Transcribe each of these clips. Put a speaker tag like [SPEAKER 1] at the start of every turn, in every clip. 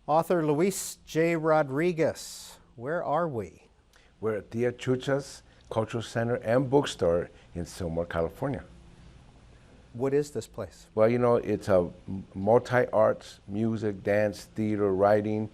[SPEAKER 1] Author Luis J. Rodriguez, where are we?
[SPEAKER 2] We're at Tia Chucha's Cultural Center and Bookstore in Sylmar, California.
[SPEAKER 1] What is this place?
[SPEAKER 2] Well, you know, it's a multi-arts, music, dance, theater, writing.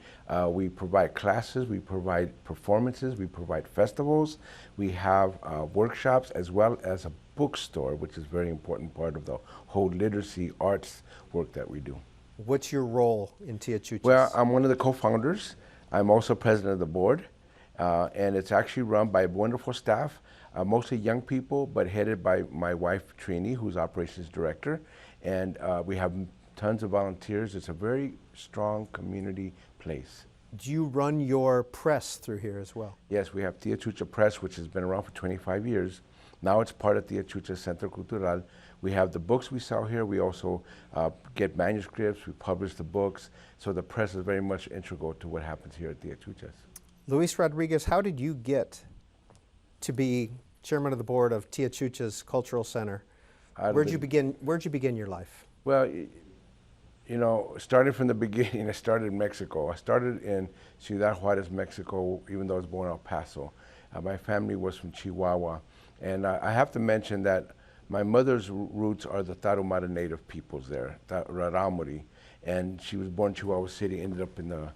[SPEAKER 2] We provide classes, we provide performances, we provide festivals. We have workshops as well as a bookstore, which is a very important part of the whole literacy arts work that we do.
[SPEAKER 1] What's your role in Tia Chucha's?
[SPEAKER 2] Well, I'm one of the co-founders. I'm also president of the board. And it's actually run by a wonderful staff, mostly young people, but headed by my wife, Trini, who's operations director. And we have tons of volunteers. It's a very strong community place.
[SPEAKER 1] Do you run your press through here as well?
[SPEAKER 2] Yes, we have Tia Chucha Press, which has been around for 25 years. Now it's part of Tia Chucha Centro Cultural. We have the books we sell here. We also get manuscripts. We publish the books. So the press is very much integral to what happens here at Tia Chucha's.
[SPEAKER 1] Luis Rodriguez, how did you get to be chairman of the board of Tia Chucha's Cultural Center? Where'd you begin your life?
[SPEAKER 2] Well, you know, starting from the beginning, I started in Mexico. I started in Ciudad Juarez, Mexico, even though I was born in El Paso. My family was from Chihuahua. And I have to mention that my mother's roots are the Tarahumara native peoples there, Raramuri. And she was born in Chihuahua City, ended up in the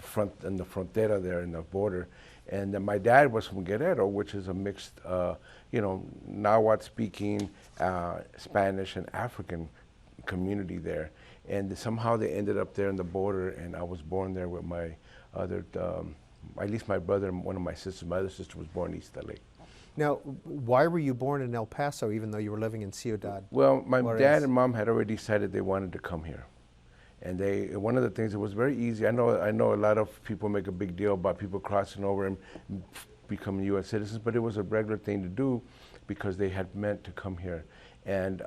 [SPEAKER 2] frontera there in the border. And then my dad was from Guerrero, which is a mixed, you know, Nahuatl speaking, Spanish and African community there. And somehow they ended up there in the border, and I was born there with my other, at least my brother and one of my sisters. My other sister was born in East L.A.
[SPEAKER 1] Now, why were you born in El Paso even though you were living in Ciudad?
[SPEAKER 2] Well, my
[SPEAKER 1] Juarez?
[SPEAKER 2] dad and mom had already decided they wanted to come here. And one of the things, it was very easy. I know a lot of people make a big deal about people crossing over and becoming U.S. citizens, but it was a regular thing to do because they had meant to come here. And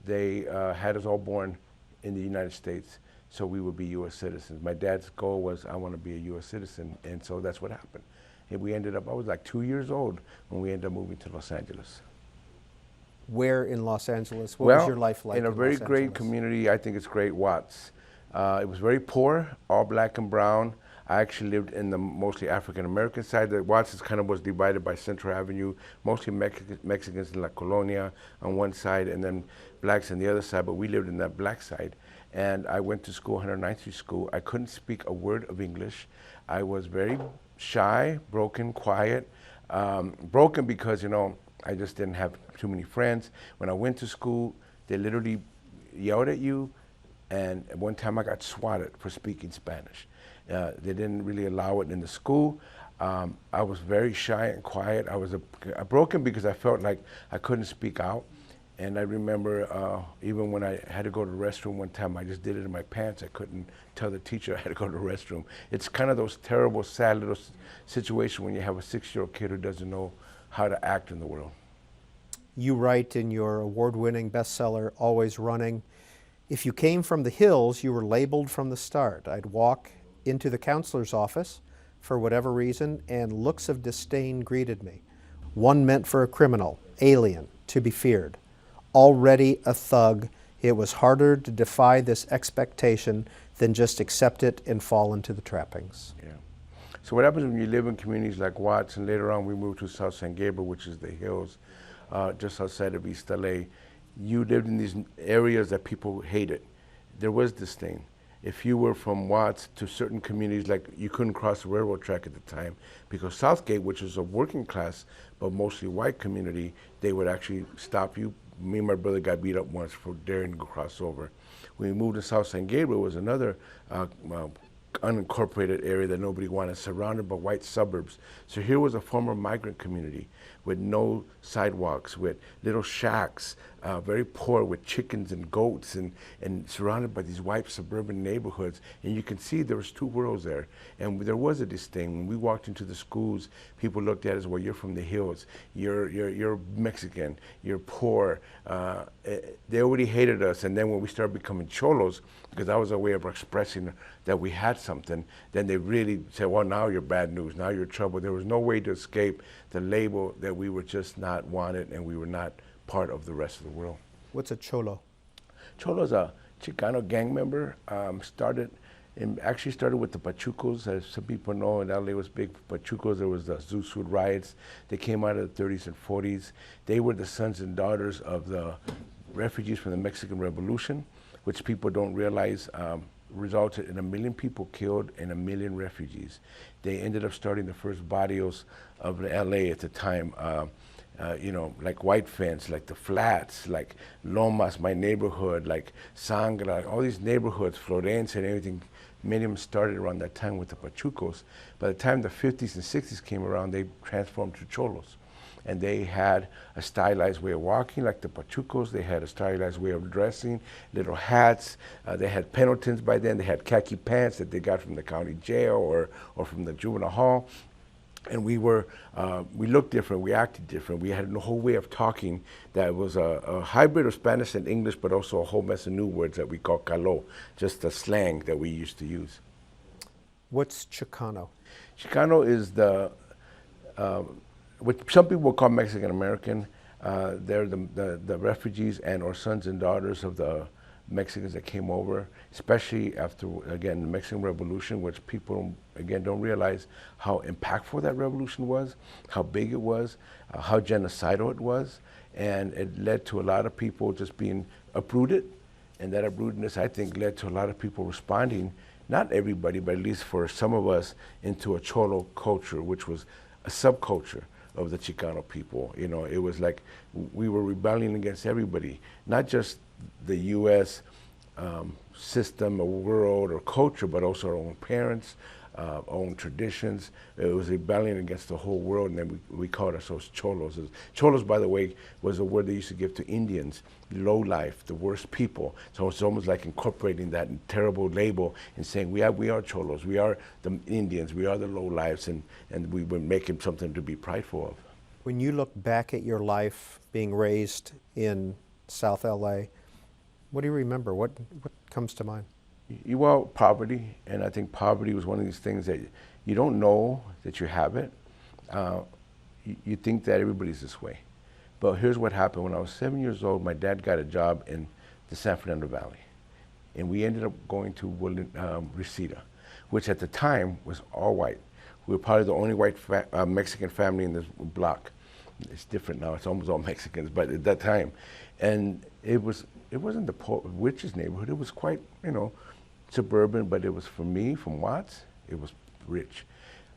[SPEAKER 2] they had us all born in the United States, so we would be U.S. citizens. My dad's goal was, I want to be a U.S. citizen, and so that's what happened. And we ended up, I was like 2 years old when we ended up moving to Los Angeles.
[SPEAKER 1] Where in Los Angeles? What was your life like?
[SPEAKER 2] In a very great community. I think it's great, Watts. It was very poor, all black and brown. I actually lived in the mostly African American side. The Watts kind of was divided by Central Avenue, mostly Mexicans in La Colonia on one side and then blacks on the other side, but we lived in that black side. And I went to school, 109th Street School. I couldn't speak a word of English. I was very shy, broken, quiet. Broken because, you know, I just didn't have too many friends. When I went to school, they literally yelled at you, and at one time I got swatted for speaking Spanish. They didn't really allow it in the school. I was very shy and quiet. I was broken because I felt like I couldn't speak out. And I remember even when I had to go to the restroom one time, I just did it in my pants. I couldn't tell the teacher I had to go to the restroom. It's kind of those terrible, sad little situations when you have a 6-year-old kid who doesn't know how to act in the world.
[SPEAKER 1] You write in your award-winning bestseller, Always Running, if you came from the hills, you were labeled from the start. I'd walk into the counselor's office for whatever reason, and looks of disdain greeted me. One meant for a criminal, alien, to be feared. Already a thug, it was harder to defy this expectation than just accept it and fall into the trappings.
[SPEAKER 2] Yeah. So what happens when you live in communities like Watts, and later on we moved to South San Gabriel, which is the hills, just outside of East L.A. You lived in these areas that people hated. There was this thing. If you were from Watts to certain communities, like you couldn't cross the railroad track at the time, because Southgate, which is a working class, but mostly white community, they would actually stop you. Me and my brother got beat up once for daring to cross over. When we moved to South San Gabriel, it was another unincorporated area that nobody wanted, surrounded by white suburbs. So here was a former migrant community with no sidewalks, with little shacks, very poor, with chickens and goats, and surrounded by these white suburban neighborhoods. And you can see there was two worlds there. And there was a distinct. When we walked into the schools, people looked at us, well, you're from the hills, you're Mexican, you're poor. They already hated us. And then when we started becoming cholos, because that was a way of expressing that we had something, then they really said, well, now you're bad news, now you're trouble. There was no way to escape the label that we were just not wanted and we were not part of the rest of the world.
[SPEAKER 1] What's a cholo?
[SPEAKER 2] Cholo's a Chicano gang member, started It actually started with the Pachucos. As some people know, in LA was big for Pachucos. There was the Zoo Suit riots. They came out of the 30s and 40s. They were the sons and daughters of the refugees from the Mexican Revolution, which people don't realize resulted in 1 million people killed and 1 million refugees. They ended up starting the first barrios of LA at the time. You know, like White Fence, like the Flats, like Lomas, my neighborhood, like Sangra, all these neighborhoods, Florencia and everything. Many of them started around that time with the Pachucos. By the time the 50s and 60s came around, they transformed to Cholos. And they had a stylized way of walking like the Pachucos. They had a stylized way of dressing, little hats. They had penitents by then. They had khaki pants that they got from the county jail or from the juvenile hall. And we looked different, we acted different. We had a whole way of talking that was a hybrid of Spanish and English, but also a whole mess of new words that we call calo, just the slang that we used to use.
[SPEAKER 1] What's Chicano?
[SPEAKER 2] Chicano is what some people will call Mexican American. They're the refugees and or sons and daughters of the Mexicans that came over, especially after, again, the Mexican Revolution, which people, again, don't realize how impactful that revolution was, how big it was, how genocidal it was, and it led to a lot of people just being uprooted, and that uprootedness, I think, led to a lot of people responding, not everybody, but at least for some of us, into a Cholo culture, which was a subculture of the Chicano people. You know, it was like we were rebelling against everybody, not just the U.S. System or world or culture, but also our own parents, our own traditions. It was rebelling against the whole world, and then we called ourselves Cholos. Cholos, by the way, was a word they used to give to Indians, low life, the worst people. So it's almost like incorporating that terrible label and saying, we are Cholos, we are the Indians, we are the low lives, and we were making something to be prideful of.
[SPEAKER 1] When you look back at your life being raised in South L.A., what do you remember? What comes to mind?
[SPEAKER 2] Well, poverty, and I think poverty was one of these things that you don't know that you have it. You think that everybody's this way. But here's what happened. When I was 7 years old, my dad got a job in the San Fernando Valley. And we ended up going to Reseda, which at the time was all white. We were probably the only white Mexican family in this block. It's different now, it's almost all Mexicans, but at that time. And it wasn't the richest neighborhood, it was quite, you know, suburban, but it was, for me, from Watts, it was rich.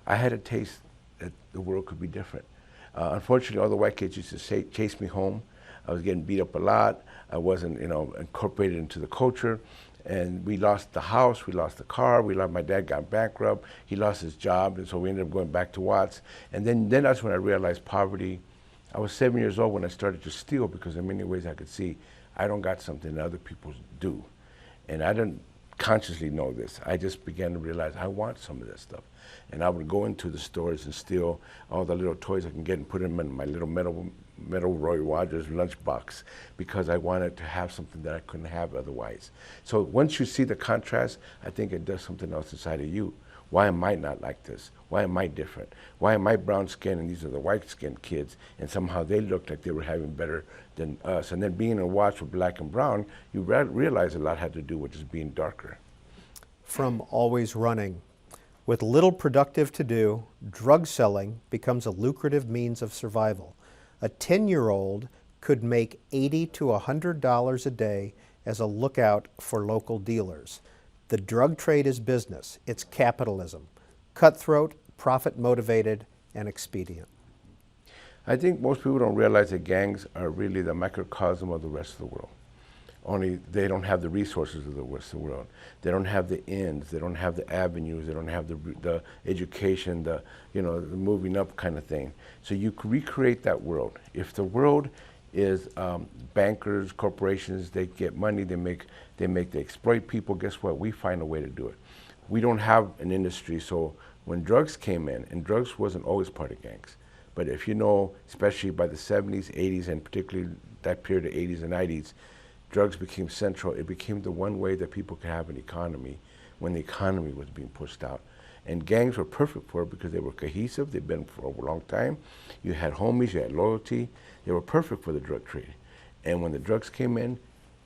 [SPEAKER 2] I had a taste that the world could be different. Unfortunately, all the white kids used to chase me home. I was getting beat up a lot. I wasn't, you know, incorporated into the culture. And we lost the house, we lost the car, my dad got bankrupt, he lost his job, and so we ended up going back to Watts. And then that's when I realized poverty. I was 7 years old when I started to steal, because in many ways I could see I don't got something that other people do. And I didn't consciously know this. I just began to realize I want some of this stuff. And I would go into the stores and steal all the little toys I can get and put them in my little metal Roy Rogers lunchbox, because I wanted to have something that I couldn't have otherwise. So once you see the contrast, I think it does something else inside of you. Why am I not like this? Why am I different? Why am I brown skinned and these are the white skinned kids, and somehow they looked like they were having better than us? And then being in a Watts with black and brown, you realize a lot had to do with just being darker.
[SPEAKER 1] From always running, with little productive to do, drug selling becomes a lucrative means of survival. A 10-year-old could make $80 to $100 a day as a lookout for local dealers. The drug trade is business. It's capitalism. Cutthroat, profit-motivated, and expedient.
[SPEAKER 2] I think most people don't realize that gangs are really the microcosm of the rest of the world. Only they don't have the resources of the rest of the world. They don't have the ends. They don't have the avenues. They don't have the education, the moving up kind of thing. So you recreate that world. If the world is bankers, corporations, they get money, they exploit people. Guess what? We find a way to do it. We don't have an industry, so when drugs came in, and drugs wasn't always part of gangs, but if you know, especially by the 70s, 80s, and particularly that period of 80s and 90s, drugs became central. It became the one way that people could have an economy when the economy was being pushed out. And gangs were perfect for it because they were cohesive. They'd been for a long time. You had homies, you had loyalty. They were perfect for the drug trade. And when the drugs came in,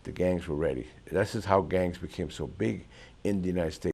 [SPEAKER 2] the gangs were ready. This is how gangs became so big in the United States.